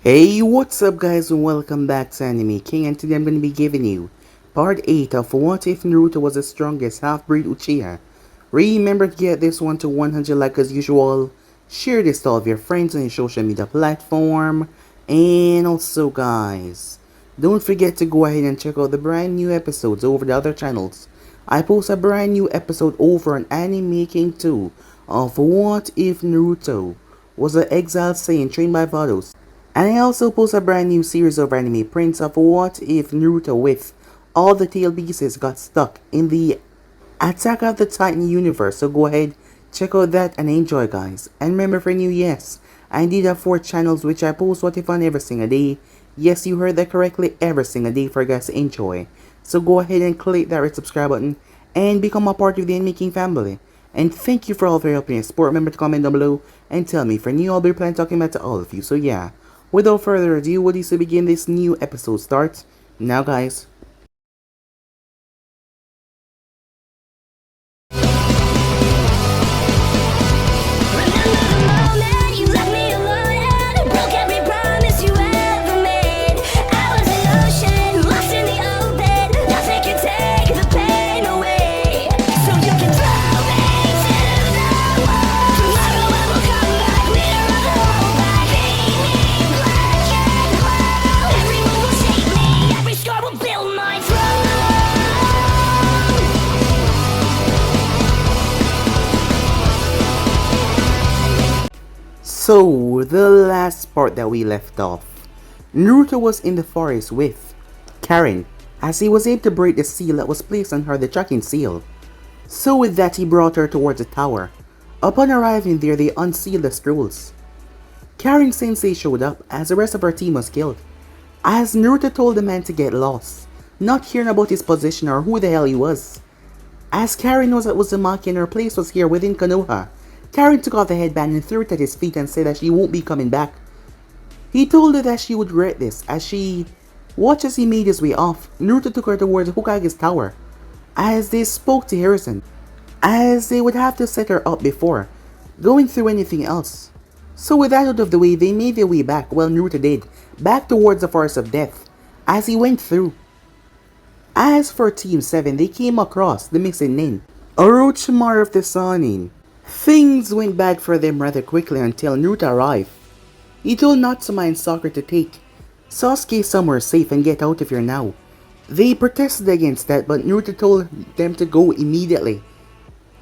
Hey, what's up guys and welcome back to Anime King, and today I'm going to be giving you part 8 of What If Naruto Was the Strongest Half-Breed Uchiha. Remember to get this one to 100 like as usual, share this to all of your friends on your social media platform, and also guys, don't forget to go ahead and check out the brand new episodes over the other channels. I post a brand new episode over on Anime King 2 of What If Naruto Was an Exiled Saiyan trained by Vados. And I also post a brand new series of anime prints of What If Naruto with all the tail pieces got stuck in the Attack of the Titan universe. So go ahead, check out that and enjoy guys. And remember for new, yes, I did have 4 channels which I post What If on every single day. Yes, you heard that correctly, every single day for you guys to enjoy. So go ahead and click that red subscribe button and become a part of the Anime King family. And thank you for all of your help and support. Remember to comment down below and tell me for new I'll be planning talking about to all of you. So yeah. Without further ado, what is to begin this new episode starts now guys. So, the last part that we left off, Naruto was in the forest with Karen, as he was able to break the seal that was placed on her, the tracking seal. So with that he brought her towards the tower. Upon arriving there, they unsealed the scrolls. Karen Sensei showed up as the rest of her team was killed, as Naruto told the man to get lost, not hearing about his position or who the hell he was. As Karen knows that Uzumaki and her place was here within Konoha, Karen took off the headband and threw it at his feet and said that she won't be coming back. He told her that she would regret this as she watched as he made his way off. Naruto took her towards Hokage's tower as they spoke to Harrison, as they would have to set her up before going through anything else. So with that out of the way, they made their way back, well Naruto did, back towards the Forest of Death as he went through. As for Team 7, they came across the missing Nin, Orochimaru of the Sannin. Things went bad for them rather quickly until Naruto arrived. He told Natsuma and Sakura to take Sasuke somewhere safe and get out of here now. They protested against that, but Naruto told them to go immediately.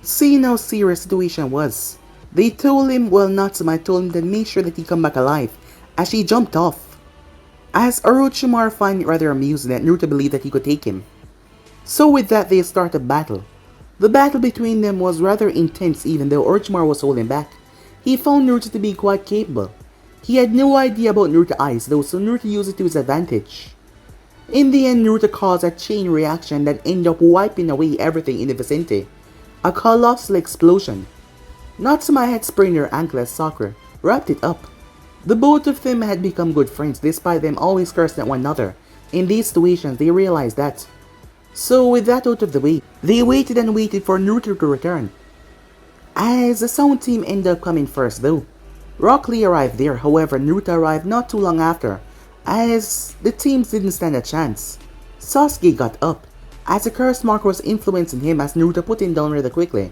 Seeing how serious the situation was, they told him, well Natsuma told him to make sure that he come back alive as she jumped off. As Orochimaru found it rather amusing that Naruto believed that he could take him. So with that they started a battle. The battle between them was rather intense even though Orochimaru was holding back. He found Naruto to be quite capable. He had no idea about Naruto's eyes though, so Naruto used it to his advantage. In the end, Naruto caused a chain reaction that ended up wiping away everything in the vicinity. A colossal explosion. Natsuma had sprained her ankle as Sakura wrapped it up. The both of them had become good friends despite them always cursing at one another. In these situations, they realized that. So with that out of the way, they waited and waited for Naruto to return. As the sound team ended up coming first though. Rock Lee arrived there, however Naruto arrived not too long after, as the teams didn't stand a chance. Sasuke got up, as the curse mark was influencing him as Naruto put him down rather quickly.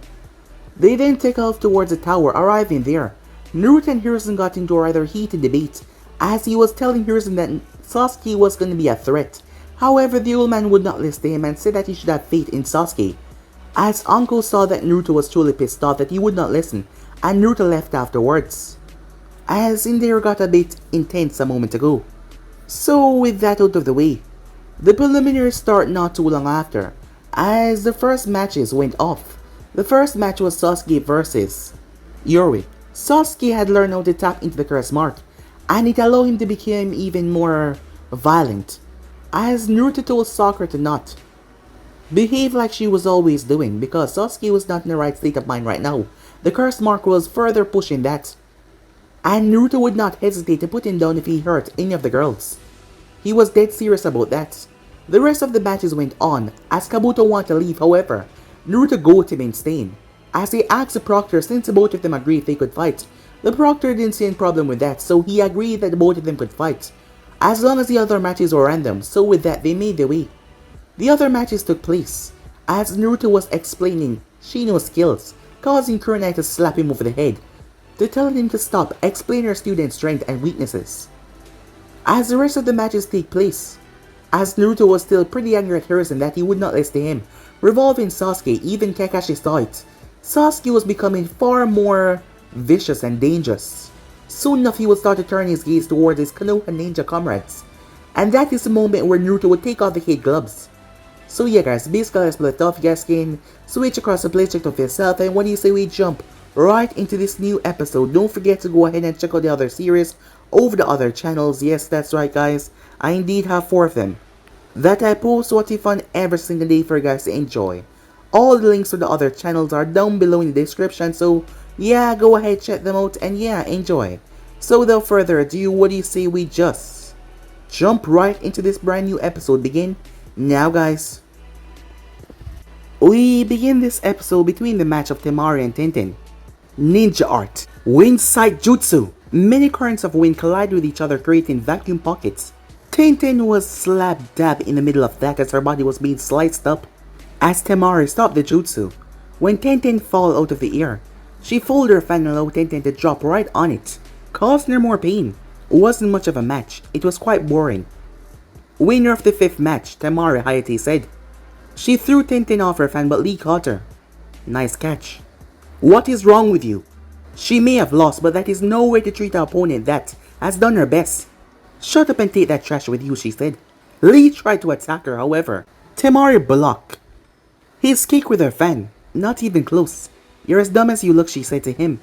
They then took off towards the tower, arriving there. Naruto and Hiruzen got into a rather heated debate, as he was telling Hiruzen that Sasuke was going to be a threat. However, the old man would not listen to him and said that he should have faith in Sasuke. As Uncle saw that Naruto was truly pissed off that he would not listen, and Naruto left afterwards. As in there got a bit intense a moment ago. So with that out of the way, the preliminaries start not too long after, as the first matches went off. The first match was Sasuke versus Yuri. Sasuke had learned how to tap into the curse mark, and it allowed him to become even more violent. As Naruto told Sakura to not behave like she was always doing because Sasuke was not in the right state of mind right now. The curse mark was further pushing that. And Naruto would not hesitate to put him down if he hurt any of the girls. He was dead serious about that. The rest of the matches went on as Kabuto wanted to leave, however, Naruto goaded him in staying. As he asked the proctor since both of them agreed if they could fight, The proctor didn't see any problem with that, so he agreed that both of them could fight, as long as the other matches were random, so with that they made their way. The other matches took place, as Naruto was explaining Shino's skills, causing Kurenai to slap him over the head, to tell him to stop explaining her student's strength and weaknesses. As the rest of the matches take place, as Naruto was still pretty angry at Hiruzen that he would not listen to him, revolving Sasuke, even Kakashi saw it. Sasuke was becoming far more vicious and dangerous. Soon enough he would start to turn his gaze towards his Konoha ninja comrades, and that is the moment where Naruto would take off the kid gloves. So yeah guys, basically let's split off your skin, switch across the playcheck of yourself, and what do you say we jump right into this new episode? Don't forget to go ahead and check out the other series over the other channels. Yes, that's right guys, I indeed have 4 of them that I post what fun every single day for you guys to enjoy. All the links to the other channels are down below in the description, so yeah, go ahead, check them out, and yeah, enjoy. So without further ado, what do you say we just jump right into this brand new episode? Begin now guys. We begin this episode between the match of Temari and Tenten. Ninja art, wind sight jutsu. Many currents of wind collide with each other, creating vacuum pockets. Tenten was slap dab in the middle of that as her body was being sliced up. As Temari stopped the jutsu, when Tenten fell out of the air, she folded her fan and allowed Tenten to drop right on it, causing her more pain. It wasn't much of a match, it was quite boring. Winner of the 5th match, Temari Hayate said. She threw Tenten off her fan but Lee caught her. Nice catch. What is wrong with you? She may have lost, but that is no way to treat her opponent that has done her best. Shut up and take that trash with you, she said. Lee tried to attack her, however. Temari blocked his kick with her fan. Not even close. You're as dumb as you look, she said to him.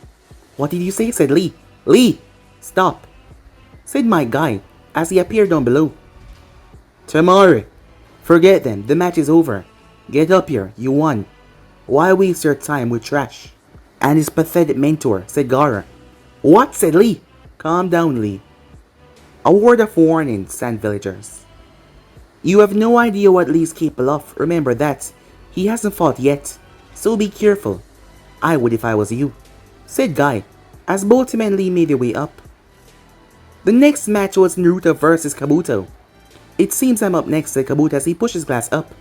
What did you say? Said Lee. Lee! Stop! Said my guy, as he appeared down below. Temari! Forget them, the match is over. Get up here, you won. Why waste your time with trash? And his pathetic mentor, said Gaara. What? Said Lee. Calm down, Lee. A word of warning, sand villagers. You have no idea what Lee's capable of. Remember that. He hasn't fought yet. So be careful. I would if I was you, said Guy, as both him and Lee made their way up. The next match was Naruto versus Kabuto. It seems I'm up next, said Kabuto as he pushed his glass up.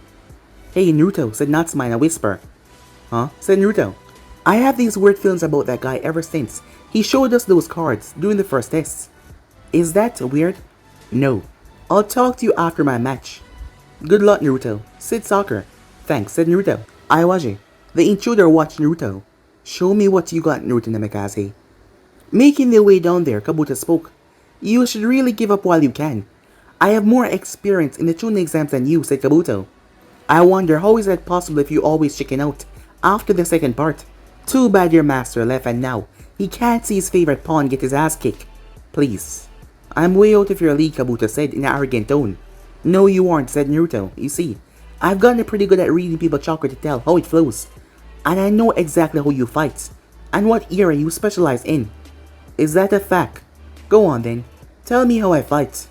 Hey Naruto, said Natsume in a whisper. Huh? Said Naruto. I have these weird feelings about that guy ever since he showed us those cards during the first test. Is that weird? No. I'll talk to you after my match. Good luck, Naruto, said Sakura. Thanks, said Naruto. Iwaji. The intruder watched Naruto. Show me what you got, Naruto Namikaze. Making their way down there, Kabuto spoke. You should really give up while you can. I have more experience in the tuning exams than you, said Kabuto. I wonder how is that possible if you always chicken out after the second part. Too bad your master left and now he can't see his favorite pawn get his ass kicked. Please. I'm way out of your league, Kabuto said in an arrogant tone. No you aren't, said Naruto. You see, I've gotten pretty good at reading people's chakra to tell how it flows. And I know exactly who you fight, and what era you specialize in. Is that a fact? Go on then, tell me how I fight.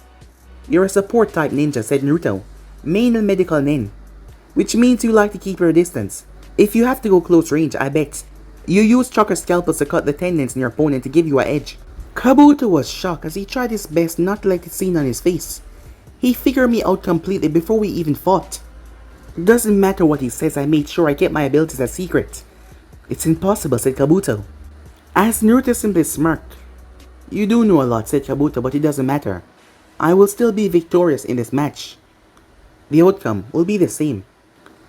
You're a support type ninja, said Naruto. Main and medical nin. Which means you like to keep your distance. If you have to go close range, I bet you use chakra scalpels to cut the tendons in your opponent to give you an edge. Kabuto was shocked as he tried his best not to let it seen on his face. He figured me out completely before we even fought. Doesn't matter what he says, I made sure I kept my abilities a secret. It's impossible, said Kabuto. As Naruto simply smirked. You do know a lot, said Kabuto, but it doesn't matter. I will still be victorious in this match. The outcome will be the same.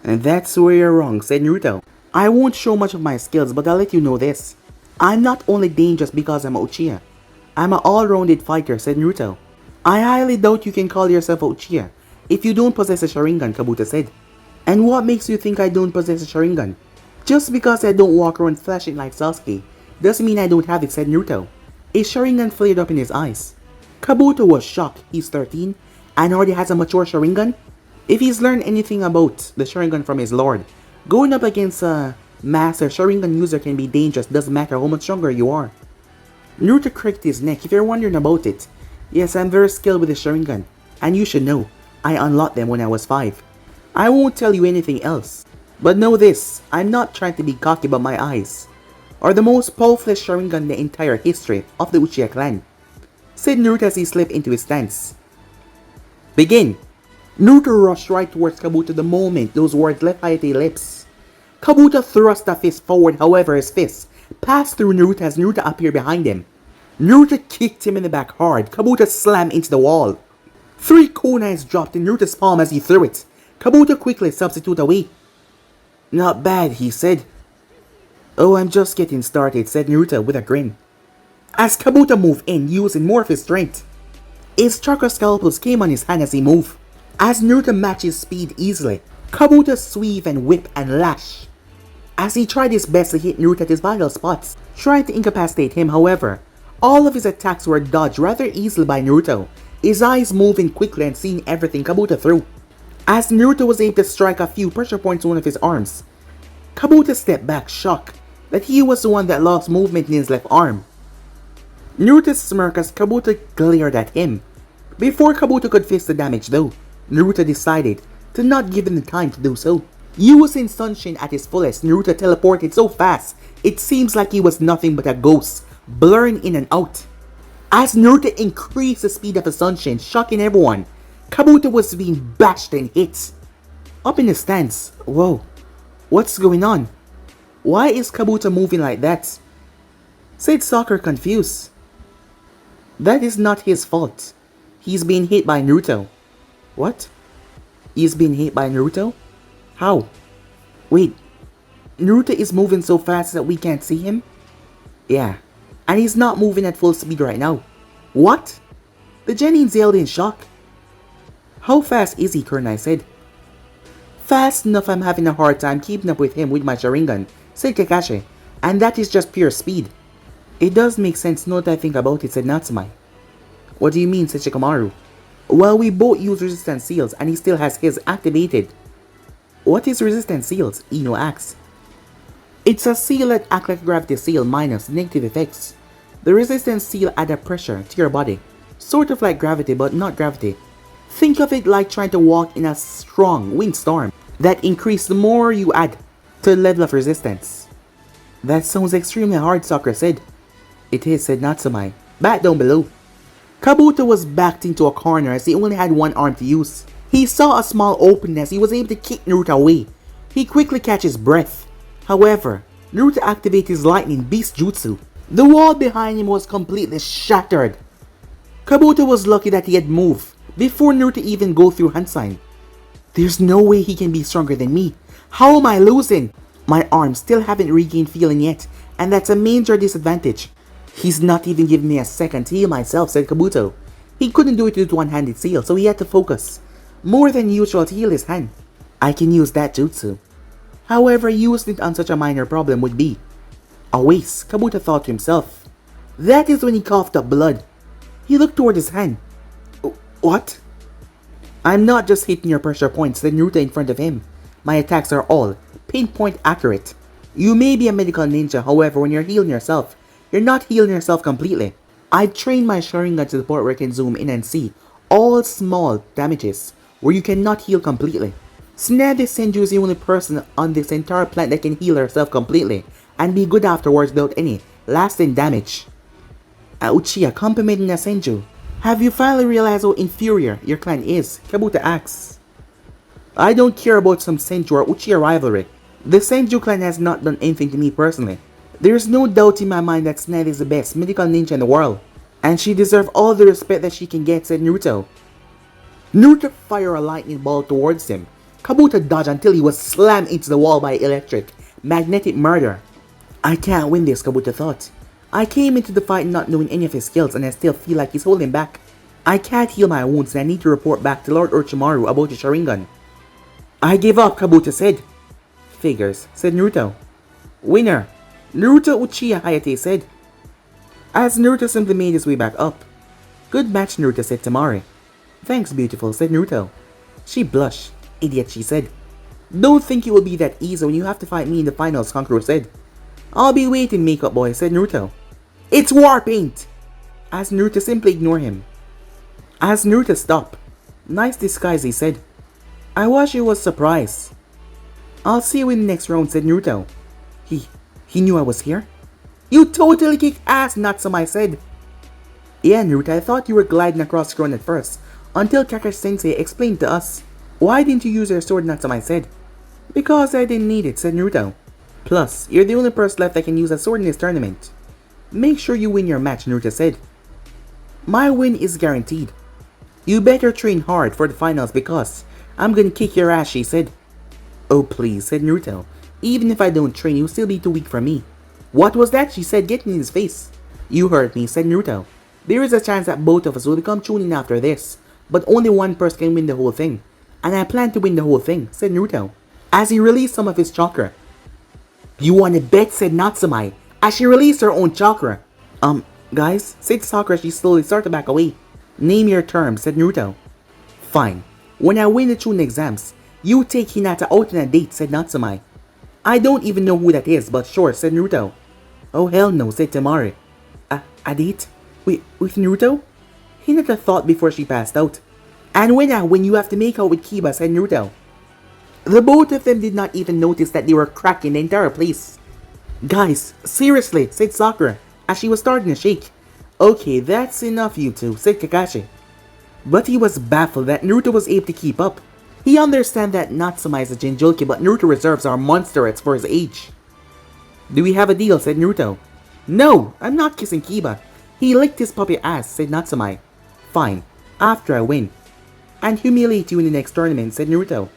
And that's where you're wrong, said Naruto. I won't show much of my skills, but I'll let you know this. I'm not only dangerous because I'm a Uchiha. I'm an all-rounded fighter, said Naruto. I highly doubt you can call yourself a Uchiha if you don't possess a Sharingan, Kabuto said. And what makes you think I don't possess a Sharingan? Just because I don't walk around flashing like Sasuke doesn't mean I don't have it, said Naruto. A Sharingan flared up in his eyes. Kabuto was shocked. He's 13 and already has a mature Sharingan? If he's learned anything about the Sharingan from his lord, going up against a master Sharingan user can be dangerous, doesn't matter how much stronger you are. Naruto cracked his neck. If you're wondering about it, yes, I'm very skilled with the Sharingan, and you should know, I unlocked them when I was 5. I won't tell you anything else, but know this, I'm not trying to be cocky about my eyes, are the most powerful Sharingan in the entire history of the Uchiha clan, said Naruto as he slipped into his stance. Begin! Naruto rushed right towards Kabuto the moment those words left Hayate's lips. Kabuto thrust a fist forward, however his fist passed through Naruto as Naruto appeared behind him. Naruto kicked him in the back hard. Kabuto slammed into the wall. 3 kunais dropped in Naruto's palm as he threw it. Kabuto quickly substituted away. Not bad, he said. Oh, I'm just getting started, said Naruto with a grin. As Kabuto moved in, using more of his strength, his chakra scalpels came on his hand as he moved. As Naruto matched his speed easily, Kabuto sweep and whip and lash. As he tried his best to hit Naruto at his vital spots, trying to incapacitate him, however, all of his attacks were dodged rather easily by Naruto, his eyes moving quickly and seeing everything Kabuto threw. As Naruto was able to strike a few pressure points on one of his arms, Kabuto stepped back, shocked that he was the one that lost movement in his left arm. Naruto smirked as Kabuto glared at him. Before Kabuto could fix the damage though, Naruto decided to not give him the time to do so. Using Sunshine at his fullest, Naruto teleported so fast, it seems like he was nothing but a ghost, blurring in and out. As Naruto increased the speed of the Sunshine, shocking everyone, Kabuto was being bashed and hit. Up in the stands, whoa, what's going on? Why is Kabuto moving like that? Said Sakura confused. That is not his fault. He's being hit by Naruto. What? He's being hit by Naruto? How? Wait, Naruto is moving so fast that we can't see him? Yeah, and he's not moving at full speed right now. What? The Genin's yelled in shock. How fast is he, Kunai said. Fast enough I'm having a hard time keeping up with him with my Sharingan, said Kakashi, and that is just pure speed. It does make sense now that I think about it, said Natsumai. What do you mean, said Shikamaru. Well, we both use resistance seals and he still has his activated. What is resistance seals? Ino asks. It's a seal that acts like a gravity seal minus negative effects. The resistance seal adds a pressure to your body, sort of like gravity but not gravity. Think of it like trying to walk in a strong windstorm that increases the more you add to the level of resistance. That sounds extremely hard, Sakura said. It is, said Natsumai. Back down below. Kabuto was backed into a corner as he only had one arm to use. He saw a small opening as he was able to kick Naruto away. He quickly catches his breath. However, Naruto activated his lightning beast jutsu. The wall behind him was completely shattered. Kabuto was lucky that he had moved before Naruto even go through hand sign. There's no way he can be stronger than me. How am I losing? My arms still haven't regained feeling yet, and that's a major disadvantage. He's not even giving me a second to heal myself, said Kabuto. He couldn't do it with one-handed seal, so he had to focus more than usual to heal his hand. I can use that jutsu. However, using it on such a minor problem would be a waste, Kabuto thought to himself. That is when he coughed up blood. He looked toward his hand. What? I'm not just hitting your pressure points, said Naruto in front of him. My attacks are all pinpoint accurate. You may be a medical ninja, however, when you're healing yourself, you're not healing yourself completely. I've trained my Sharingan to the point where I can zoom in and see all small damages where you cannot heal completely. Snare this Senju is the only person on this entire planet that can heal herself completely and be good afterwards without any lasting damage. Uchiha complimenting a Senju. Have you finally realized how inferior your clan is? Kabuto asks. I don't care about some Senju or Uchiha rivalry. The Senju clan has not done anything to me personally. There's no doubt in my mind that Snare is the best medical ninja in the world, and she deserves all the respect that she can get, said Naruto. Naruto fired a lightning ball towards him. Kabuto dodged until he was slammed into the wall by electric, magnetic murder. I can't win this, Kabuto thought. I came into the fight not knowing any of his skills and I still feel like he's holding back. I can't heal my wounds and I need to report back to Lord Orochimaru about the Sharingan. I give up, Kabuto said. Figures, said Naruto. Winner, Naruto Uchiha, Hayate said. As Naruto simply made his way back up. Good match, Naruto, said Tamari. Thanks, beautiful, said Naruto. She blushed. Idiot, she said. Don't think it will be that easy when you have to fight me in the finals, Kankuro said. I'll be waiting, makeup boy, said Naruto. It's war paint! As Naruto simply ignored him. As Naruto stopped. Nice disguise, he said. I wish you was surprised. I'll see you in the next round, said Naruto. He knew I was here? You totally kick ass, Natsuma, I said. Yeah, Naruto, I thought you were gliding across the ground at first, until Kakashi-sensei explained to us. Why didn't you use your sword, Natsuma, I said. Because I didn't need it, said Naruto. Plus, you're the only person left that can use a sword in this tournament. Make sure you win your match, Naruto said. My win is guaranteed. You better train hard for the finals because I'm gonna kick your ass, she said. Oh please, said Naruto. Even if I don't train, you'll still be too weak for me. What was that? She said, getting in his face. You heard me, said Naruto. There is a chance that both of us will become Chunin after this, but only one person can win the whole thing. And I plan to win the whole thing, said Naruto, as he released some of his chakra. You wanna bet, said Natsume, as she released her own chakra. Guys, said Sakura as she slowly started to back away. Name your terms, said Naruto. Fine. When I win the Chunin exams, you take Hinata out on a date, said Natsume. I don't even know who that is, but sure, said Naruto. Oh hell no, said Temari. A date? With Naruto? Hinata thought before she passed out. And when I win, you have to make out with Kiba, said Naruto. The both of them did not even notice that they were cracking the entire place. Guys, seriously, said Sakura, as she was starting to shake. Okay, that's enough you two, said Kakashi. But he was baffled that Naruto was able to keep up. He understands that Natsume is a jinchuriki, but Naruto reserves are monsterets for his age. Do we have a deal, said Naruto. No, I'm not kissing Kiba. He licked his puppy ass, said Natsume. Fine, after I win. And humiliate you in the next tournament, said Naruto.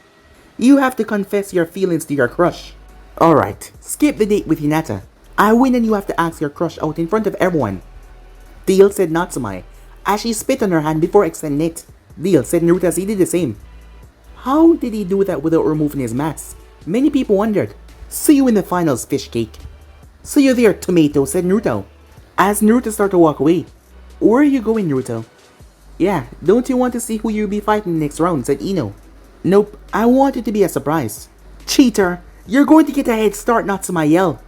You have to confess your feelings to your crush. Alright, skip the date with Hinata. I win and you have to ask your crush out in front of everyone. Deal, said Natsume, as she spit on her hand before extending it. Deal, said Naruto as he did the same. How did he do that without removing his mask? Many people wondered. See you in the finals, fish cake. See you there, tomato, said Naruto. As Naruto started to walk away. Where are you going, Naruto? Yeah, don't you want to see who you'll be fighting in the next round, said Ino. Nope, I want it to be a surprise. Cheater, you're going to get a head start, Natsume yelled.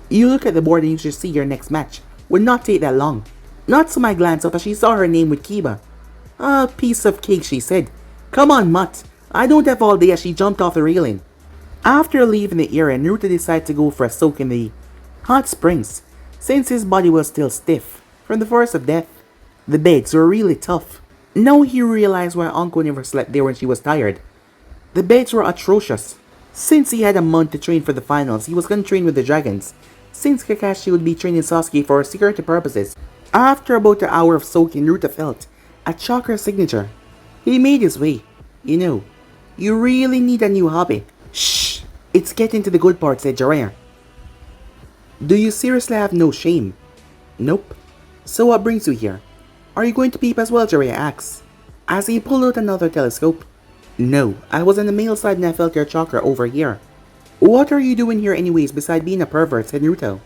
You look at the board and you should see your next match. Would not take that long. Natsume glanced up as she saw her name with Kiba. A piece of cake, she said. Come on, Mutt. I don't have all day as she jumped off the railing. After leaving the area, Naruto decided to go for a soak in the hot springs, since his body was still stiff from the force of death. The beds were really tough. Now he realized why Anko never slept there when she was tired. The beds were atrocious. Since he had a month to train for the finals, he was going to train with the dragons, since Kakashi would be training Sasuke for security purposes. After about an hour of soaking, Naruto felt a chakra signature. He made his way. You know, you really need a new hobby. Shh, it's getting to the good part, said Jiraiya. Do you seriously have no shame? Nope. So what brings you here? Are you going to peep as well, Jiraiya asked, as he pulled out another telescope. No, I was on the male side and I felt your chakra over here. What are you doing here anyways besides being a pervert, said Naruto.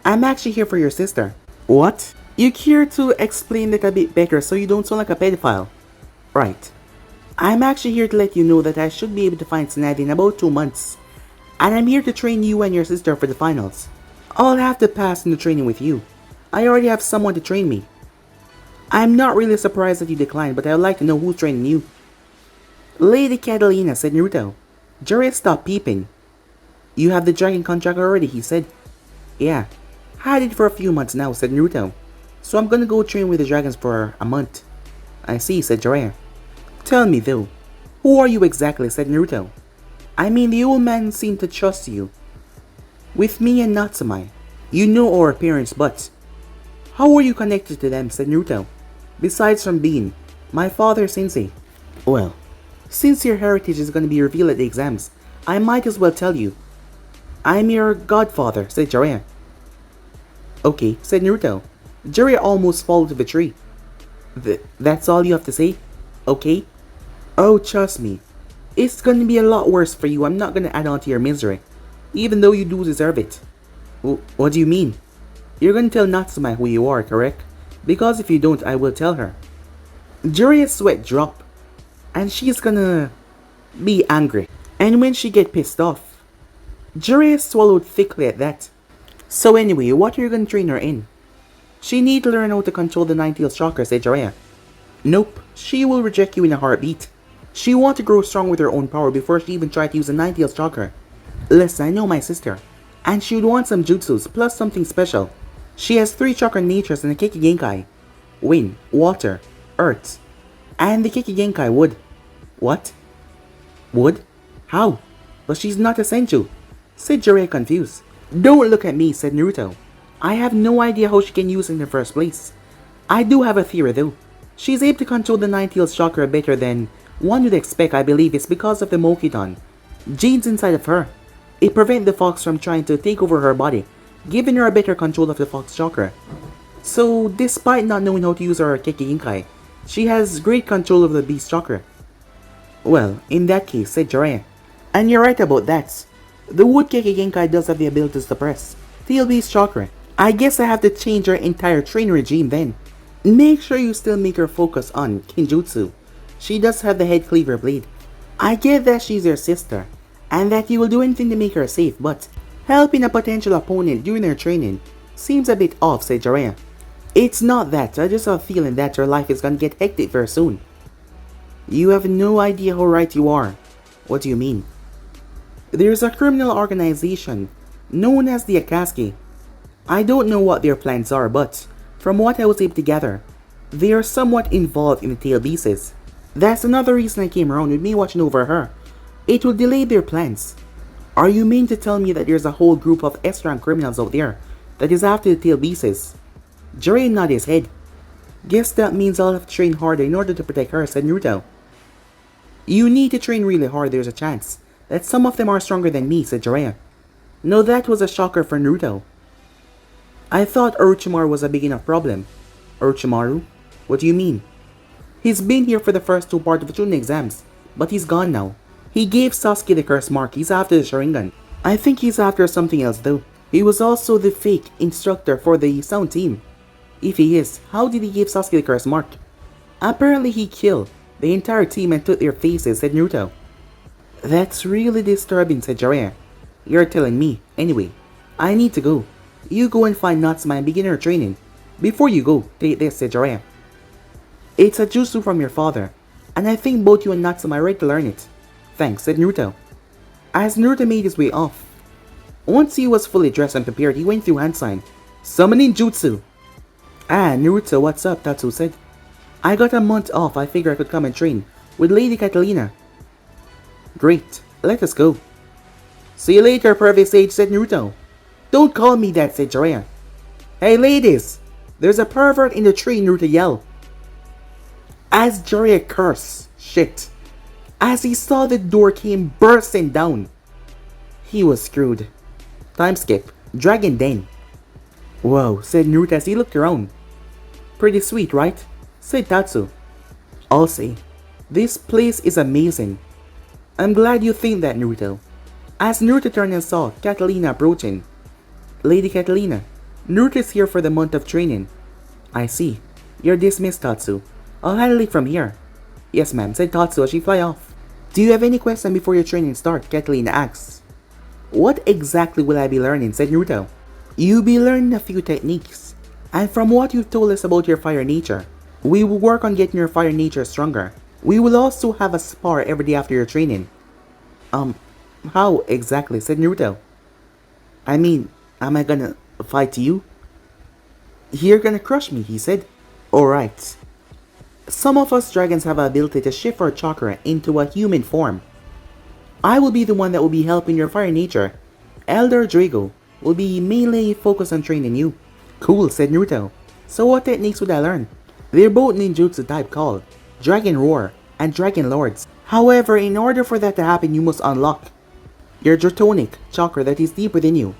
I'm actually here for your sister. What? You care to explain that a bit better so you don't sound like a pedophile? Right. I'm actually here to let you know that I should be able to find Tsunade in about 2 months. And I'm here to train you and your sister for the finals. I'll have to pass in the training with you. I already have someone to train me. I'm not really surprised that you declined, but I would like to know who's training you. Lady Catalina, said Naruto. Jiraiya stopped peeping. You have the dragon contract already, he said. Yeah, had it for a few months now, said Naruto. So I'm gonna go train with the dragons for a month. I see, said Jiraiya. Tell me though, who are you exactly, said Naruto. I mean, the old man seemed to trust you. With me and Natsume, you know our parents, but how are you connected to them, said Naruto. Besides from being my father's sensei. Well, since your heritage is going to be revealed at the exams, I might as well tell you. I'm your godfather, said Jiraiya. Okay, said Naruto. Jiraiya almost fell to the tree. That's all you have to say? Okay? Oh, trust me. It's gonna be a lot worse for you. I'm not gonna add on to your misery. Even though you do deserve it. What do you mean? You're gonna tell Natsume who you are, correct? Because if you don't, I will tell her. Jiraiya's sweat dropped. And she's gonna be angry. And when she get pissed off. Jiraiya swallowed thickly at that. So anyway, what are you gonna train her in? She need to learn how to control the Ninetales chakra, said Jiraiya. Nope, she will reject you in a heartbeat. She want to grow strong with her own power before she even tried to use the Ninetales chakra. Listen, I know my sister. And she would want some jutsus plus something special. She has 3 chakra natures in the Kiki Genkai. Wind, water, earth. And the Kiki Genkai would. What? Would? How? But she's not a senju, said Jiraiya confused. Don't look at me, said Naruto. I have no idea how she can use it in the first place. I do have a theory though. She's able to control the Nine-Tails chakra better than one would expect. I believe it's because of the Mokiton genes inside of her. It prevents the fox from trying to take over her body, giving her a better control of the fox chakra. So, despite not knowing how to use her Kiki Inkai, she has great control of the beast chakra. Well, in that case, said Jiraiya. And you're right about that. The Wood Kiki Genkai does have the ability to suppress Tail Beast chakra. I guess I have to change her entire training regime then. Make sure you still make her focus on Kinjutsu. She does have the head cleaver blade. I get that she's your sister, and that you will do anything to make her safe, but helping a potential opponent during their training seems a bit off, said Jiraiya. It's not that, I just have a feeling that your life is gonna get hectic very soon. You have no idea how right you are. What do you mean? There's a criminal organization known as the Akatsuki. I don't know what their plans are, but from what I was able to gather, they are somewhat involved in the tail beasts. That's another reason I came around with me watching over her. It will delay their plans. Are you mean to tell me that there's a whole group of S-rank criminals out there that is after the tail beasts? Jiraiya nodded his head. Guess that means I'll have to train harder in order to protect her, said Naruto. You need to train really hard, there's a chance that some of them are stronger than me, said Jiraiya. No, that was a shocker for Naruto. I thought Orochimaru was a big enough problem. Orochimaru? What do you mean? He's been here for the first 2 parts of the Chunin exams, but he's gone now. He gave Sasuke the curse mark. He's after the Sharingan. I think he's after something else though. He was also the fake instructor for the sound team. If he is, how did he give Sasuke the curse mark? Apparently he killed the entire team and took their faces, said Naruto. That's really disturbing, said Jiraiya. You're telling me. Anyway, I need to go. You go and find Natsuma and begin her training. Before you go, take this, said Jiraiya. It's a jutsu from your father, and I think both you and Natsuma are ready to learn it. Thanks, said Naruto. As Naruto made his way off, once he was fully dressed and prepared, he went through hand sign. Summoning jutsu. Ah, Naruto, what's up? Tatsu said. I got a month off. I figured I could come and train with Lady Catalina. Great, let us go. See you later, pervy sage, said Naruto. Don't call me that, said Jiraiya. Hey ladies, there's a pervert in the tree, Naruto yelled. As Jiraiya cursed, shit, as he saw the door came bursting down. He was screwed. Time skip, Dragon Den. Whoa, said Naruto as he looked around. Pretty sweet, right? Said Tatsu. I'll say, this place is amazing. I'm glad you think that, Naruto. As Naruto turned and saw Catalina approaching. Lady Catalina, Naruto is here for the month of training. I see. You're dismissed, Tatsu. I'll handle it from here. Yes, ma'am, said Tatsu as she fly off. Do you have any question before your training starts? Catalina asks. What exactly will I be learning? Said Naruto. You'll be learning a few techniques. And from what you've told us about your fire nature, we will work on getting your fire nature stronger. We will also have a spar every day after your training. How exactly? Said Naruto. I mean, am I gonna fight you? You're gonna crush me, he said. Alright. Some of us dragons have the ability to shift our chakra into a human form. I will be the one that will be helping your fire nature. Elder Drago will be mainly focused on training you. Cool, said Naruto. So what techniques would I learn? They're both ninjutsu type called Dragon Roar and Dragon Lords. However, in order for that to happen, you must unlock your Draconic chakra that is deep within you.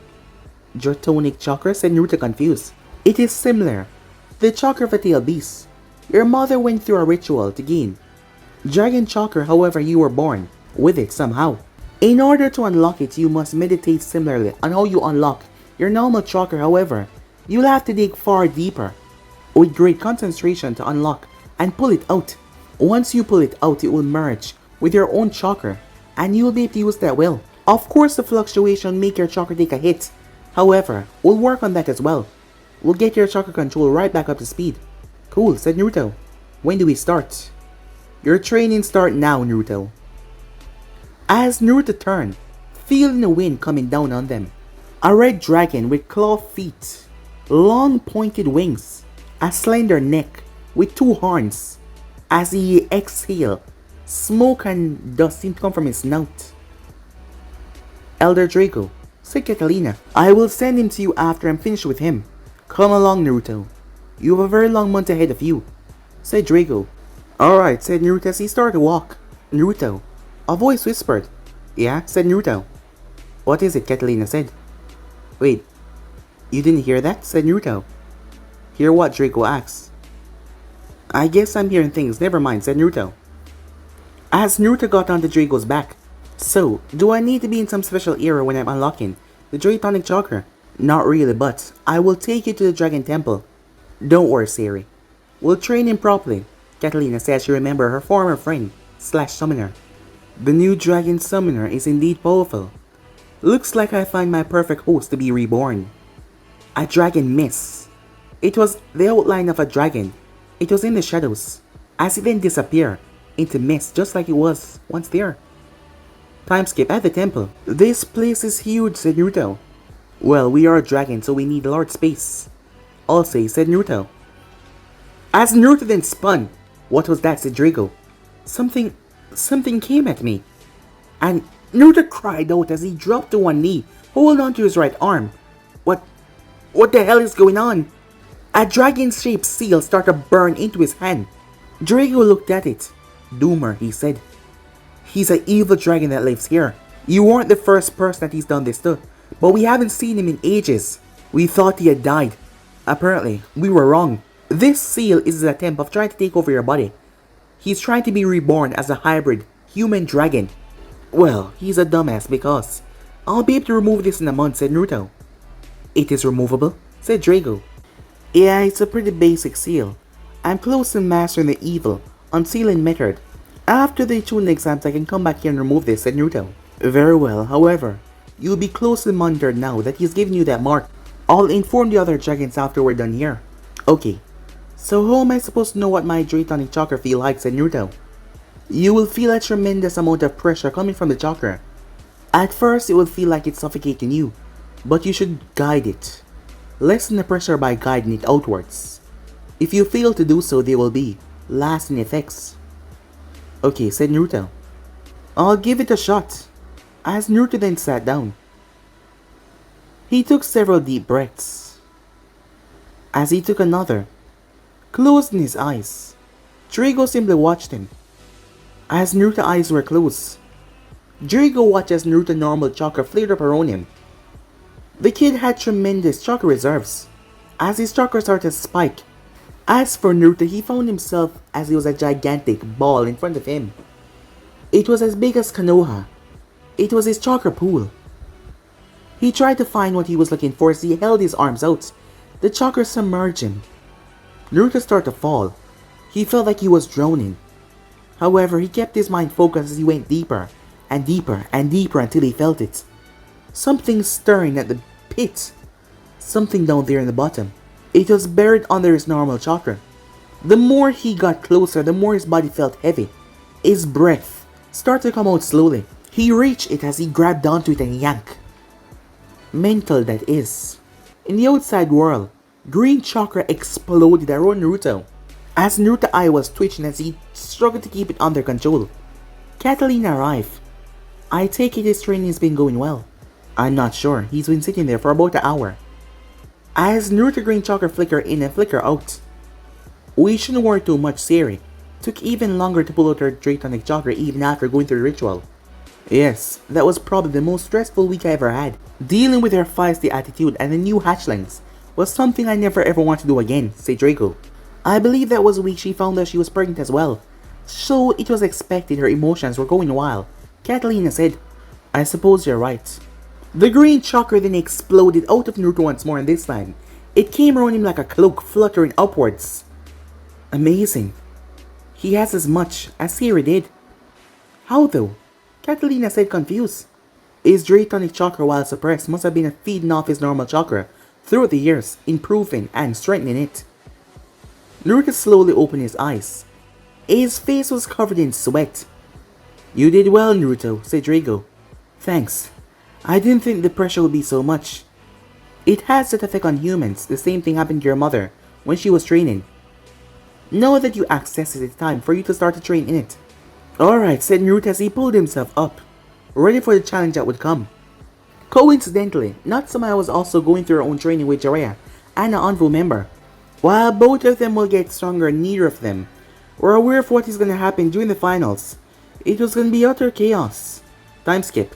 Draconic chakra, said Naruto confused. It is similar. The chakra of a tail beast. Your mother went through a ritual to gain Dragon chakra, however you were born with it somehow. In order to unlock it, you must meditate similarly on how you unlock your normal chakra. However, you'll have to dig far deeper with great concentration to unlock and pull it out. Once you pull it out, it will merge with your own chakra and you will be able to use that well. Of course, the fluctuation make your chakra take a hit. However, we'll work on that as well. We'll get your chakra control right back up to speed. Cool, said Naruto. When do we start? Your training start now, Naruto. As Naruto turned, feeling the wind coming down on them, A red dragon with clawed feet, long pointed wings, a slender neck with two horns. As he exhaled, smoke and dust seemed to come from his snout. Elder Draco, said Catalina, I will send him to you after I'm finished with him. Come along, Naruto. You have a very long month ahead of you, said Draco. Alright, said Naruto as he started to walk. Naruto. A voice whispered. Yeah, said Naruto. What is it? Catalina said. Wait, you didn't hear that? Said Naruto. Hear what? Draco asked. I guess I'm hearing things. Never mind, said Naruto. As Naruto got onto Draco's back. So, do I need to be in some special era when I'm unlocking the Draconic Chakra? Not really, but I will take you to the Dragon Temple. Don't worry, Siri. We'll train him properly, Catalina said she remembered her former friend / summoner. The new Dragon Summoner is indeed powerful. Looks like I find my perfect host to be reborn. A dragon mist. It was the outline of a dragon. It was in the shadows, as it then disappeared into mist just like it was once there. Time skip at the temple. This place is huge, said Naruto. Well, we are a dragon, so we need a large space. I'll say, said Naruto. As Naruto then spun. What was that, said Draco. Something came at me. And Naruto cried out as he dropped to one knee, holding onto his right arm. What the hell is going on? A dragon-shaped seal started to burn into his hand. Draco looked at it. Doomer, he said. He's an evil dragon that lives here. You weren't the first person that he's done this to, but we haven't seen him in ages. We thought he had died. Apparently, we were wrong. This seal is his attempt of trying to take over your body. He's trying to be reborn as a hybrid human dragon. Well, he's a dumbass because I'll be able to remove this in a month, said Naruto. It is removable, said Draco. Yeah, it's a pretty basic seal. I'm close to mastering the evil, unsealing method. After the tuning exams, I can come back here and remove this, said Naruto. Very well, however, you'll be closely monitored now that he's given you that mark. I'll inform the other dragons after we're done here. Okay, so how am I supposed to know what my Draconic Chakra feel like, said Naruto. You will feel a tremendous amount of pressure coming from the chakra. At first, it will feel like it's suffocating you, but you should guide it. Lessen the pressure by guiding it outwards. If you fail to do so, there will be lasting effects. Okay, said Naruto. I'll give it a shot. As Naruto then sat down. He took several deep breaths. As he took another, closing his eyes, Draco simply watched him. As Naruto's eyes were closed, Draco watched as Naruto's normal chakra flared up around him. The kid had tremendous chakra reserves, as his chakra started to spike. As for Naruto, he found himself as he was a gigantic ball in front of him. It was as big as Konoha. It was his chakra pool. He tried to find what he was looking for as he held his arms out. The chakra submerged him. Naruto started to fall. He felt like he was drowning. However, he kept his mind focused as he went deeper and deeper and deeper until he felt it. Something stirring at the pit. Something down there in the bottom. It was buried under his normal chakra. The more he got closer, the more his body felt heavy. His breath started to come out slowly. He reached it as he grabbed onto it and yanked. Mental, that is. In the outside world, green chakra exploded around Naruto. As Naruto's eye was twitching as he struggled to keep it under control. Catalina arrived. I take it his training has been going well. I'm not sure. He's been sitting there for about an hour. As Naruto green chakra flicker in and flicker out. We shouldn't worry too much, Siri. Took even longer to pull out her Draconic Chakra even after going through the ritual. Yes, that was probably the most stressful week I ever had. Dealing with her feisty attitude and the new hatchlings was something I never ever want to do again, said Draco. I believe that was the week she found out she was pregnant as well. So it was expected her emotions were going wild. Catalina said, I suppose you're right. The green chakra then exploded out of Naruto once more, and this time, it came around him like a cloak fluttering upwards. Amazing. He has as much as Siri did. How though? Catalina said, confused. His Draconic Chakra, while suppressed, must have been feeding off his normal chakra throughout the years, improving and strengthening it. Naruto slowly opened his eyes. His face was covered in sweat. You did well, Naruto, said Draco. Thanks. I didn't think the pressure would be so much. It has that effect on humans. The same thing happened to your mother when she was training. Now that you access it, it's time for you to start to train in it. Alright, said Naruto as he pulled himself up, ready for the challenge that would come. Coincidentally, Natsume was also going through her own training with Jiraiya and an Anvu member. While both of them will get stronger, neither of them were aware of what is going to happen during the finals. It was going to be utter chaos. Time skip.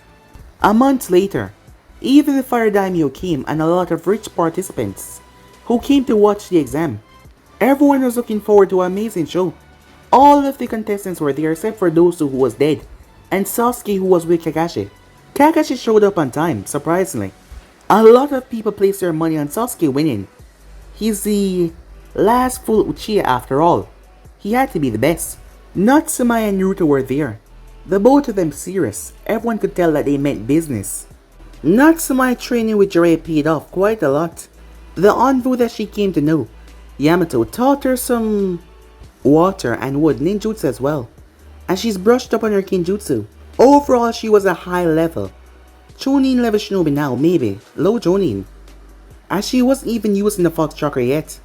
A month later, even the Fire Daimyo came and a lot of rich participants who came to watch the exam. Everyone was looking forward to an amazing show. All of the contestants were there except for those who was dead, and Sasuke who was with Kakashi. Kakashi showed up on time, surprisingly. A lot of people placed their money on Sasuke winning. He's the last full Uchiha after all. He had to be the best. Natsume and Naruto were there. The both of them serious. Everyone could tell that they meant business. Natsume training with Jiraiya paid off quite a lot. The Anvu that she came to know, Yamato, taught her some water and wood ninjutsu as well. And she's brushed up on her kinjutsu. Overall, she was a high level. Chunin level shinobi now, maybe. Low Jonin. As she wasn't even using the Fox Chakra yet.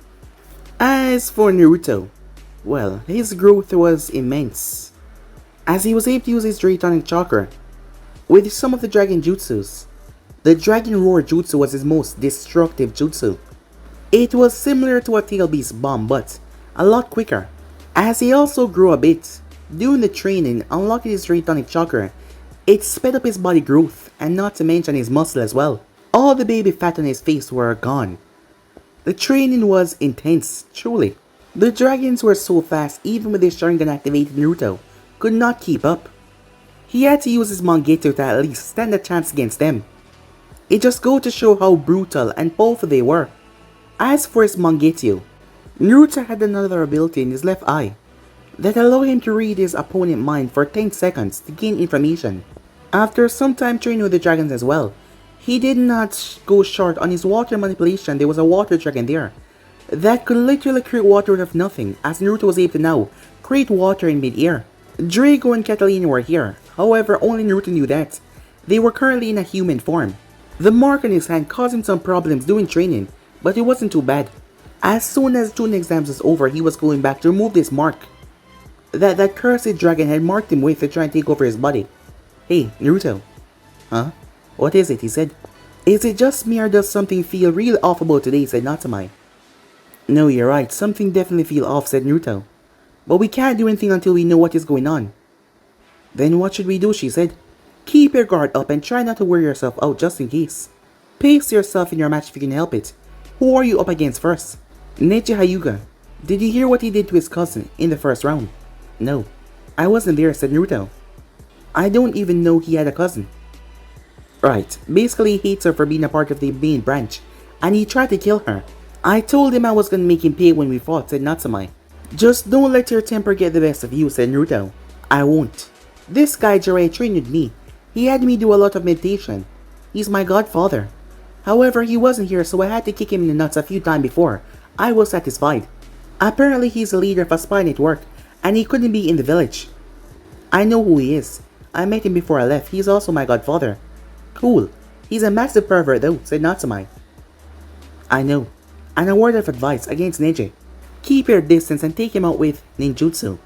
As for Naruto, well, his growth was immense. As he was able to use his Draconic Chakra with some of the Dragon Jutsus. The Dragon Roar Jutsu was his most destructive jutsu. It was similar to a Tail Beast bomb, but a lot quicker. As he also grew a bit, during the training, unlocking his Draconic Chakra, it sped up his body growth, and not to mention his muscle as well. All the baby fat on his face were gone. The training was intense, truly. The dragons were so fast, even with his Sharingan activated, Naruto could not keep up. He had to use his Mangekyou to at least stand a chance against them. It just goes to show how brutal and powerful they were. As for his Mangekyou, Naruto had another ability in his left eye that allowed him to read his opponent's mind for 10 seconds to gain information. After some time training with the dragons as well, he did not go short on his water manipulation. There was a water dragon there that could literally create water out of nothing, as Naruto was able to now create water in mid-air. Drago and Catalina were here, however only Naruto knew that they were currently in a human form. The mark on his hand caused him some problems during training, but it wasn't too bad. As soon as June exams was over, he was going back to remove this mark that cursed dragon had marked him with to try and take over his body. Hey, Naruto. Huh? What is it? He said. Is it just me or does something feel real off about today? Said Natsume. No, you're right. Something definitely feel off, said Naruto. But we can't do anything until we know what is going on. Then what should we do? She said. Keep your guard up and try not to wear yourself out just in case. Pace yourself in your match if you can help it. Who are you up against first? Neji Hyuga. Did you hear what he did to his cousin in the first round? No. I wasn't there, said Naruto. I don't even know he had a cousin. Right, basically he hates her for being a part of the main branch, and he tried to kill her. I told him I was gonna make him pay when we fought, said Natsume. Just don't let your temper get the best of you, said Naruto. I won't. This guy Jiraiya trained with me. He had me do a lot of meditation. He's my godfather. However, he wasn't here, so I had to kick him in the nuts a few times before I was satisfied. Apparently he's the leader of a spy network, and he couldn't be in the village. I know who he is. I met him before I left. He's also my godfather. Cool. He's a massive pervert though, said Natsume. I know. And a word of advice against Neji. Keep your distance and take him out with ninjutsu.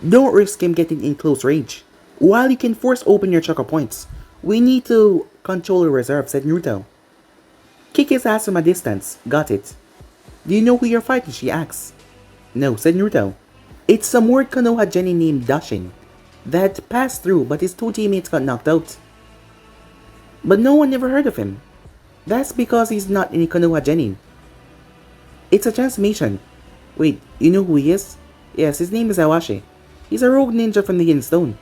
Don't risk him getting in close range. While you can force open your chakra points, we need to control your reserve, said Naruto. Kick his ass from a distance. Got it. Do you know who you're fighting? She asks. No, said Naruto. It's some weird Konoha genin named Dashin that passed through, but his two teammates got knocked out. But no one ever heard of him. That's because he's not in Konoha genin. It's a transformation. Wait, you know who he is? Yes, his name is Awashi. He's a rogue ninja from the Hidden Stone.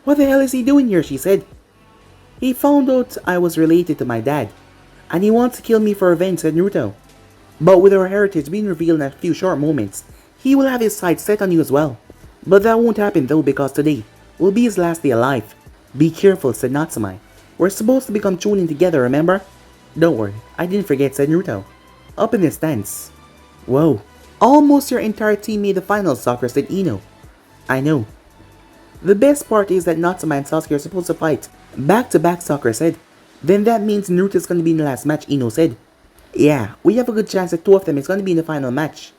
What the hell is he doing here? She said. He found out I was related to my dad, and he wants to kill me for revenge, said Naruto. But with our heritage being revealed in a few short moments, he will have his sights set on you as well. But that won't happen though, because today will be his last day alive. Be careful, said Natsume. We're supposed to become Chunin together, remember? Don't worry, I didn't forget, said Naruto. Up in the stands. Whoa, almost your entire team made the finals, Sakura, said Ino. I know. The best part is that Natsume and Sasuke are supposed to fight back to back, Sakura said. Then that means Naruto's gonna be in the last match, Ino said. Yeah, we have a good chance that two of them is gonna be in the final match.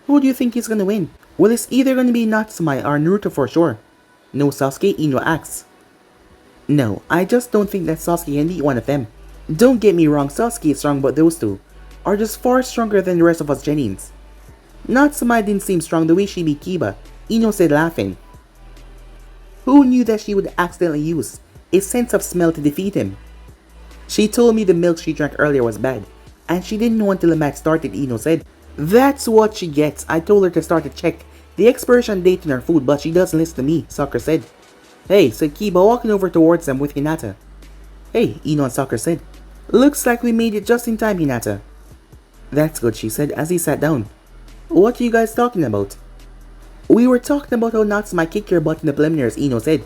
Who do you think is gonna win? Well, it's either gonna be Natsume or Naruto for sure. No Sasuke, Ino asks. No, I just don't think that Sasuke can beat one of them. Don't get me wrong, Sasuke is strong, but those two are just far stronger than the rest of us Genins. Natsume didn't seem strong the way she beat Kiba, Ino said laughing. Who knew that she would accidentally use a sense of smell to defeat him? She told me the milk she drank earlier was bad, and she didn't know until the match started, Ino said. That's what she gets. I told her to start to check the expiration date on her food, but she doesn't listen to me, Sakura said. Hey, said Kiba, walking over towards them with Hinata. Hey, Ino and Sakura said. Looks like we made it just in time, Hinata. That's good, she said as he sat down. What are you guys talking about? We were talking about how Natsume kicked your butt in the preliminaries, Ino said.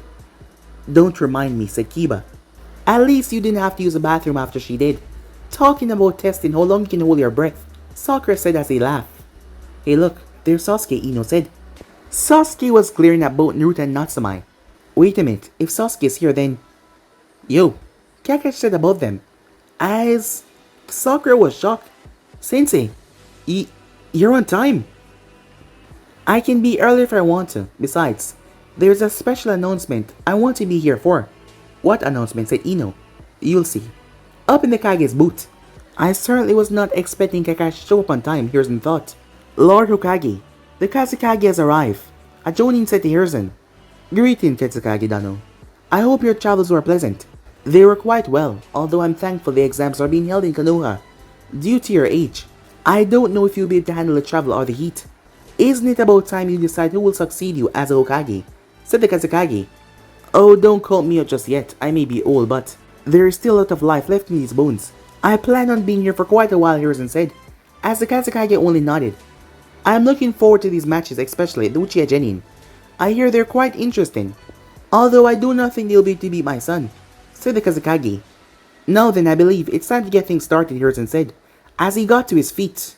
Don't remind me, said Kiba. At least you didn't have to use the bathroom after she did. Talking about testing how long you can hold your breath, Sakura said as he laughed. Hey look, there's Sasuke, Ino said. Sasuke was glaring at both Naruto and Natsume. Wait a minute, if Sasuke is here then... Yo, Kakashi said above them. As Sakura was shocked. Sensei, you're on time. I can be early if I want to. Besides, there's a special announcement I want to be here for. What announcement? Said Ino. You'll see. Up in the Kage's booth. I certainly was not expecting Kakashi to show up on time, Hiruzen thought. Lord Hokage, the Kazekage has arrived. A Jonin said to Hiruzen. Greetings, Kazekage Dano. I hope your travels were pleasant. They were quite well, although I'm thankful the exams are being held in Konoha. Due to your age, I don't know if you'll be able to handle the travel or the heat. Isn't it about time you decide who will succeed you as a Hokage? Said the Kazekage. Oh, don't call me out just yet. I may be old, but there is still a lot of life left in these bones. I plan on being here for quite a while, Hiruzen said, as the Kazekage only nodded. I am looking forward to these matches, especially the Uchiha Genin. I hear they're quite interesting. Although I do not think they'll be able to beat my son, said the Kazekage. Now then, I believe it's time to get things started, Hiruzen said, as he got to his feet.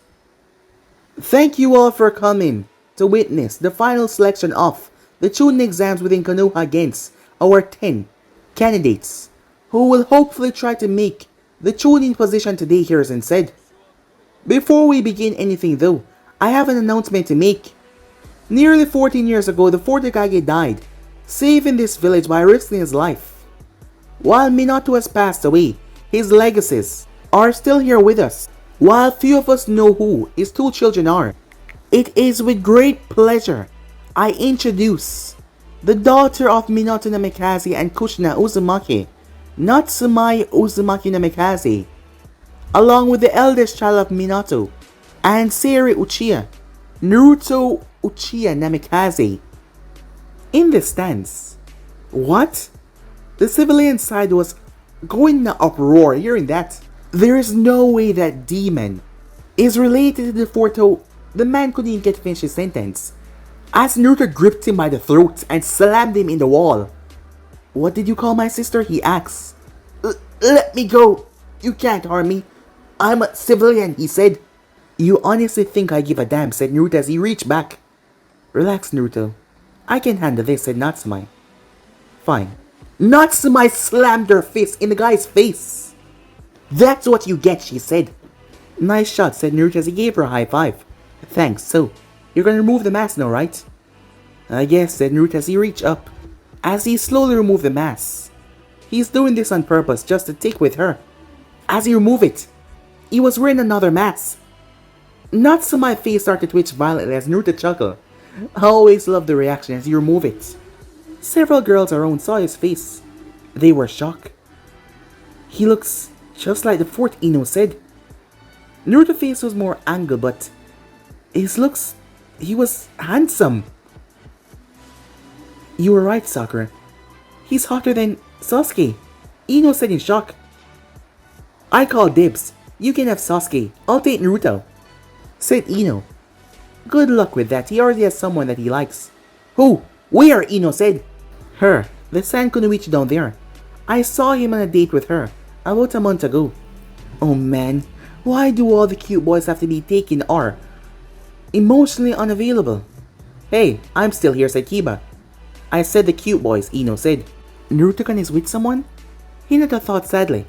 Thank you all for coming to witness the final selection of the Chunin exams within Konoha against our 10 candidates, who will hopefully try to make the Chunin position today, Hiruzen said. Before we begin anything though, I have an announcement to make. Nearly 14 years ago, the 4th Hokage died, saving this village by risking his life. While Minato has passed away, his legacies are still here with us. While few of us know who his two children are, it is with great pleasure I introduce the daughter of Minato Namikaze and Kushina Uzumaki, Natsume Uzumaki Namikaze, along with the eldest child of Minato and Seiri Uchiha, Naruto Uchiha Namikaze. In the stands. What? The civilian side was going in an uproar hearing that. There is no way that demon is related to the Forto. The man couldn't even get to finish his sentence, as Naruto gripped him by the throat and slammed him in the wall. What did you call my sister? He asks. Let me go. You can't harm me. I'm a civilian, he said. You honestly think I give a damn, said Naruto as he reached back. Relax, Naruto. I can handle this, said Natsume. Fine. Natsume slammed her fist in the guy's face. That's what you get, she said. Nice shot, said Naruto as he gave her a high five. Thanks, so, you're gonna remove the mask now, right? I guess, said Naruto as he reached up, as he slowly removed the mask. He's doing this on purpose, just to take with her. As he removed it, he was wearing another mask. Natsume's face started to twitch violently as Naruto chuckled. I always love the reaction as he removed it. Several girls around saw his face. They were shocked. He looks just like the 4th, Ino said. Naruto's face was more angled, but his looks, he was handsome. You were right, Sakura. He's hotter than Sasuke, Ino said in shock. I call dibs. You can have Sasuke. I'll take Naruto, said Ino. Good luck with that. He already has someone that he likes. Who? Where? Ino said. Her. The San Kunoichi down there. I saw him on a date with her about a month ago. Oh man, why do all the cute boys have to be taken or emotionally unavailable? Hey, I'm still here, said Kiba. I said the cute boys, Ino said. Naruto-kun is with someone? Hinata thought sadly.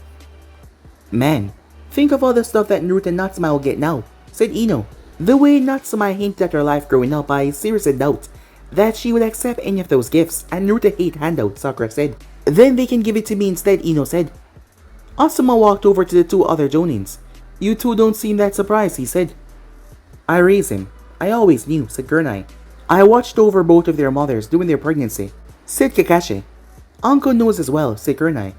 Man, Think of all the stuff that Naruto and Natsuma will get now, said Ino. The way Natsuma hinted at her life growing up, I seriously doubt that she would accept any of those gifts, and Naruto hate handouts, Sakura said. Then they can give it to me instead, Ino said. Asuma walked over to the two other Jonins. You two don't seem that surprised, he said. I raised him. I always knew, said Gurnai. I watched over both of their mothers during their pregnancy, said Kakashi. Uncle knows as well, said Gurnai.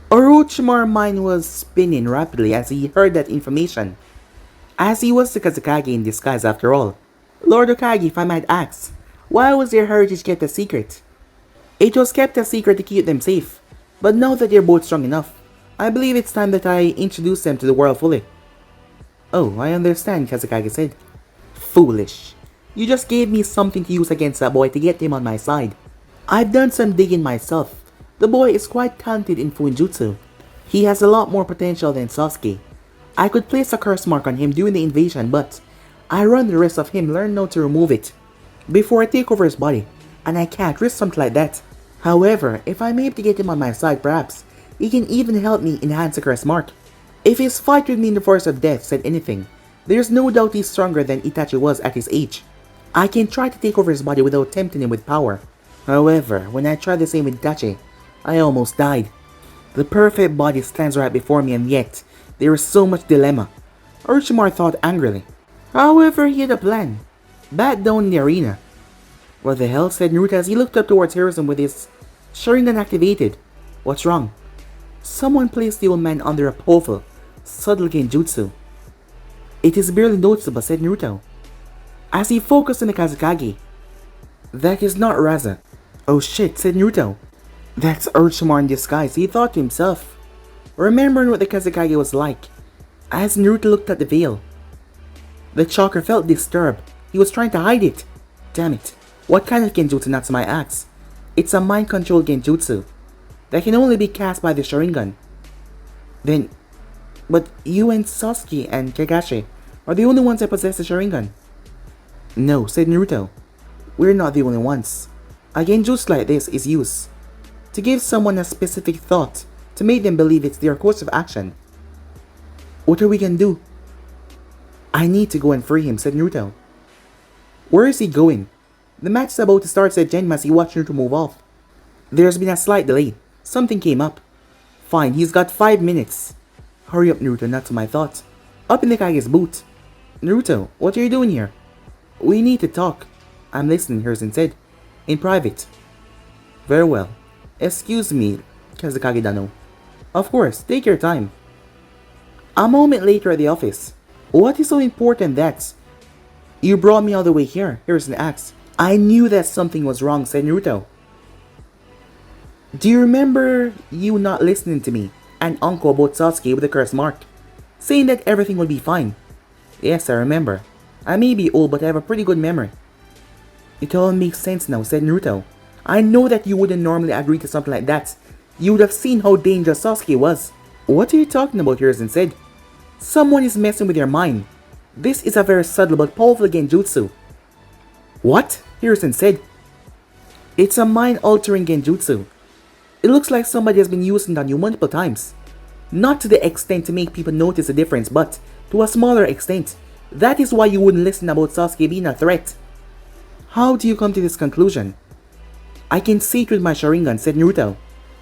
Orochimaru's mind was spinning rapidly as he heard that information. As he was the Kazekage in disguise after all. Lord Okage, if I might ask, why was their heritage kept a secret? It was kept a secret to keep them safe, but now that they're both strong enough, I believe it's time that I introduce them to the world fully. Oh, I understand, Kazekage said. Foolish. You just gave me something to use against that boy to get him on my side. I've done some digging myself. The boy is quite talented in Fuinjutsu. He has a lot more potential than Sasuke. I could place a curse mark on him during the invasion, but I run the risk of him learning how to remove it before I take over his body, and I can't risk something like that. However, if I'm able to get him on my side, perhaps he can even help me enhance the curse mark. If his fight with me in the Forest of Death said anything, there's no doubt he's stronger than Itachi was at his age. I can try to take over his body without tempting him with power. However, when I tried the same with Itachi, I almost died. The perfect body stands right before me, and yet there is so much dilemma. Orochimaru thought angrily. However, he had a plan. Back down in the arena. What the hell, said Naruto as he looked up towards Hiruzen with his Sharingan activated. What's wrong? Someone placed the old man under a powerful, subtle genjutsu. It is barely noticeable, said Naruto, as he focused on the Kazekage. That is not Raza. Oh shit, said Naruto. That's Orochimaru in disguise, he thought to himself, remembering what the Kazekage was like, as Naruto looked at the veil. The chakra felt disturbed. He was trying to hide it. Damn it. What kind of genjutsu, Natsuma asks? It's a mind-controlled genjutsu that can only be cast by the Sharingan. Then, but you and Sasuke and Kakashi are the only ones that possess the Sharingan. No, said Naruto. We're not the only ones. A genjutsu like this is used to give someone a specific thought to make them believe it's their course of action. What are we gonna do? I need to go and free him, said Naruto. Where is he going? The match is about to start, said Genma as he watched Naruto move off. There's been a slight delay. Something came up. Fine, he's got 5 minutes. Hurry up, Naruto, not to my thoughts. Up in the Kage's boot. Naruto, what are you doing here? We need to talk. I'm listening, Hiruzen said. In private. Very well. Excuse me, Kazekage-dano. Of course, take your time. A moment later at the office. What is so important that you brought me all the way here? Hiruzen asked. I knew that something was wrong, said Naruto. Do you remember you not listening to me and Uncle about Sasuke with the curse mark, saying that everything would be fine? Yes, I remember. I may be old, but I have a pretty good memory. It all makes sense now, said Naruto. I know that you wouldn't normally agree to something like that. You would have seen how dangerous Sasuke was. What are you talking about, Hiruzen said. Someone is messing with your mind. This is a very subtle but powerful genjutsu. What? Hiruzen said. It's a mind-altering genjutsu. It looks like somebody has been using it on you multiple times. Not to the extent to make people notice the difference, but to a smaller extent. That is why you wouldn't listen about Sasuke being a threat. How do you come to this conclusion? I can see it with my Sharingan, said Naruto.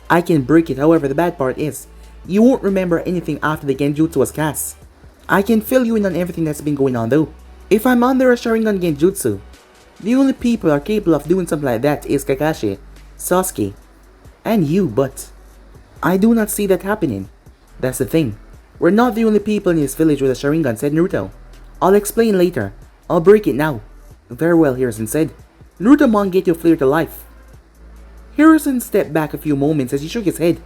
I can break it, however the bad part is, you won't remember anything after the genjutsu was cast. I can fill you in on everything that's been going on though. If I'm under a Sharingan genjutsu, the only people are capable of doing something like that is Kakashi, Sasuke, and you, but I do not see that happening. That's the thing. We're not the only people in this village with a Sharingan, said Naruto. I'll explain later. I'll break it now. Very well, Hiruzen said. Naruto-mon get your flare to life. Hiruzen stepped back a few moments as he shook his head.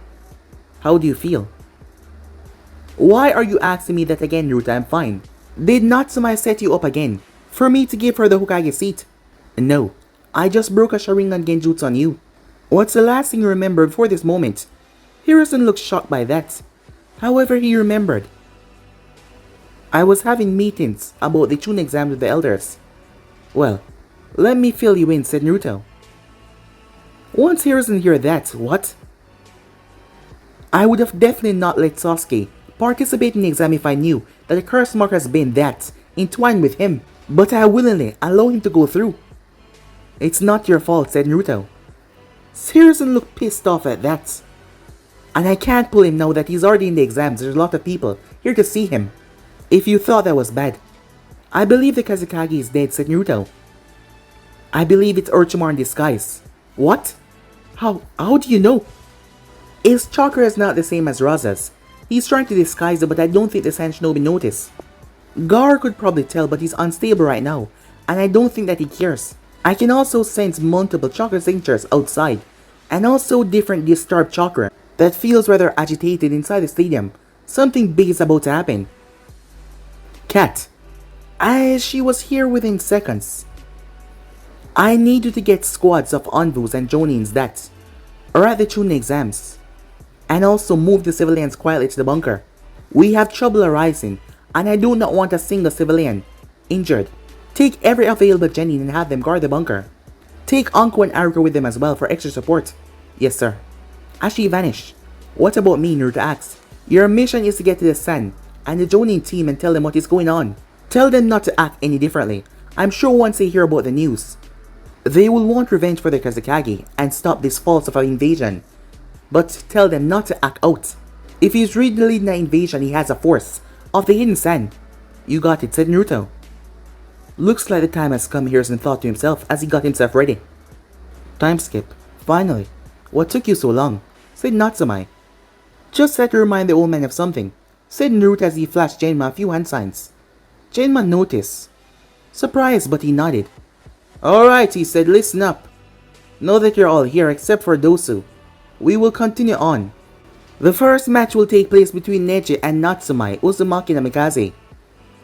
How do you feel? Why are you asking me that again, Naruto? I'm fine. Did Natsuma set you up again for me to give her the Hokage seat? No, I just broke a Sharingan genjutsu on you. What's the last thing you remember before this moment? Hiruzen looked shocked by that. However, he remembered. I was having meetings about the Chunin exam with the elders. Well, let me fill you in, said Naruto. Once Hiruzen heard that, what? I would have definitely not let Sasuke participate in the exam if I knew that the curse mark has been that entwined with him, but I willingly allow him to go through. It's not your fault, said Naruto. Hiruzen looked pissed off at that. And I can't pull him now that he's already in the exams. There's a lot of people here to see him. If you thought that was bad. I believe the Kazekage is dead, said Naruto. I believe it's Orochimaru in disguise. What? How do you know? His chakra is not the same as Raza's. He's trying to disguise it, but I don't think the Sand Shinobi noticed. Gar could probably tell, but he's unstable right now, and I don't think that he cares. I can also sense multiple chakra signatures outside, and also different disturbed chakra that feels rather agitated inside the stadium. Something big is about to happen. Cat. She was here within seconds. I need you to get squads of Anvus and Jonins that are at the Chunin exams, and also move the civilians quietly to the bunker. We have trouble arising, and I do not want a single civilian injured. Take every available genin and have them guard the bunker. Take Anko and Aruka with them as well for extra support. Yes, sir. As she vanished. What about me, Naruto asked. Your mission is to get to the Sun and the Jonin team and tell them what is going on. Tell them not to act any differently. I'm sure once they hear about the news, they will want revenge for their Kazekage and stop this false of an invasion. But tell them not to act out. If he's really leading an invasion, he has a force of the hidden sand. You got it, said Naruto. Looks like the time has come, Hiruzen thought to himself as he got himself ready. Time skip. Finally. What took you so long? Said Natsume. Just had to remind the old man of something, said Naruto as he flashed Genma a few hand signs. Genma noticed. Surprised, but he nodded. Alright, he said, listen up. Know that you're all here except for Dosu. We will continue on. The first match will take place between Neji and Natsume, Uzumaki and Namikaze.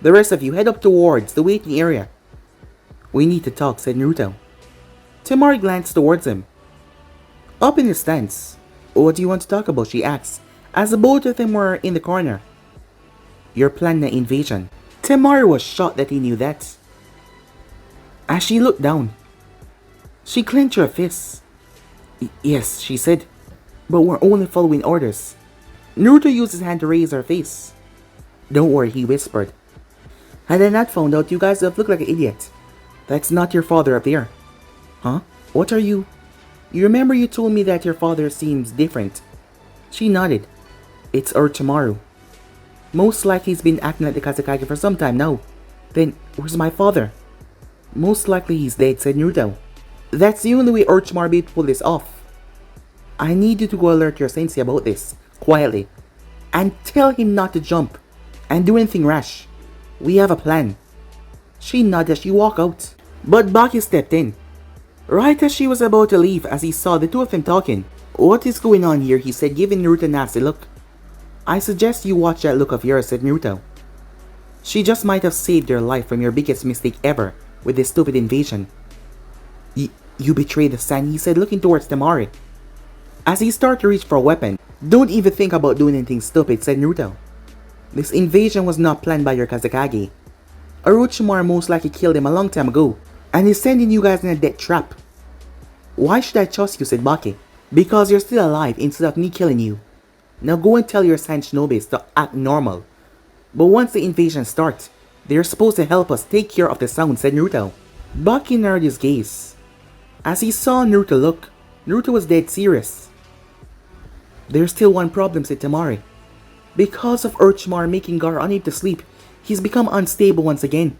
The rest of you head up towards the waiting area. We need to talk, said Naruto. Temari glanced towards him. Up in the stands. What do you want to talk about? She asked, as the both of them were in the corner. Your planning an invasion. Temari was shocked that he knew that. As she looked down, she clenched her fists. Yes, she said, but we're only following orders. Naruto used his hand to raise her face. Don't worry, he whispered. Had I not found out, you guys would have looked like an idiot. That's not your father up there. Huh? What are you? You remember you told me that your father seems different. She nodded. It's Orochimaru. Most likely he's been acting like the Kazekage for some time now. Then, where's my father? Most likely he's dead, said Naruto. That's the only way Orochimaru will be able to pull this off. I need you to go alert your sensei about this, quietly. And tell him not to jump and do anything rash. We have a plan. She nodded as she walked out. But Baki stepped in. Right as she was about to leave as he saw the two of them talking. What is going on here, he said, giving Naruto a nasty look. I suggest you watch that look of yours, said Naruto. She just might have saved your life from your biggest mistake ever with this stupid invasion. You betrayed the Sand, he said, looking towards Temari. As he started to reach for a weapon. Don't even think about doing anything stupid, said Naruto. This invasion was not planned by your Kazekage. Orochimaru most likely killed him a long time ago, and he's sending you guys in a death trap. Why should I trust you, said Baki. Because you're still alive instead of me killing you. Now go and tell your Sand Shinobis to act normal. But once the invasion starts, they're supposed to help us take care of the sound, said Naruto. Baki narrowed his gaze. As he saw Naruto look, Naruto was dead serious. There's still one problem, said Temari. Because of Orochimaru making Gaara unable to sleep, he's become unstable once again.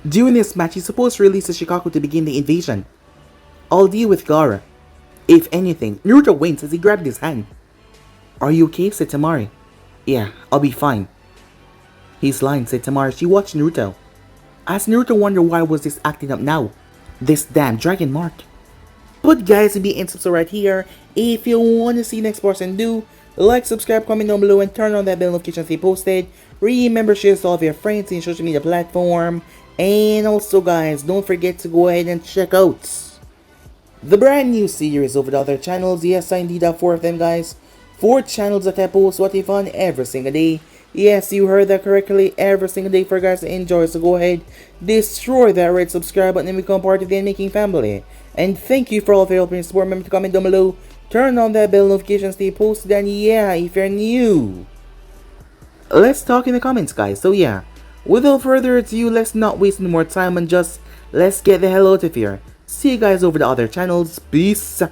During this match, he's supposed to release the Shikaku to begin the invasion. I'll deal with Gaara. If anything, Naruto winced as he grabbed his hand. Are you okay? Said Temari. Yeah, I'll be fine. He's lying, said Temari. She watched Naruto. As Naruto wondered why was this acting up now. This damn dragon mark. But guys, be and subscribe right here. If you want to see the next person, do like, subscribe, comment down below, and turn on that bell notification to stay posted. Remember, share this to all of your friends in social media platform. And also guys, don't forget to go ahead and check out the brand new series over the other channels. Yes, I indeed have 4 of them, guys. 4 channels that I post what if fun every single day. Yes, you heard that correctly, every single day for guys to enjoy. So go ahead, destroy that red subscribe button and become part of the Making family. And thank you for all of your help and support. Remember to comment down below, turn on that bell notification, stay posted, and yeah, if you're new Let's talk in the comments, guys. So yeah, without further ado, let's not waste any more time and just let's get the hell out of here. See you guys over the other channels. Peace.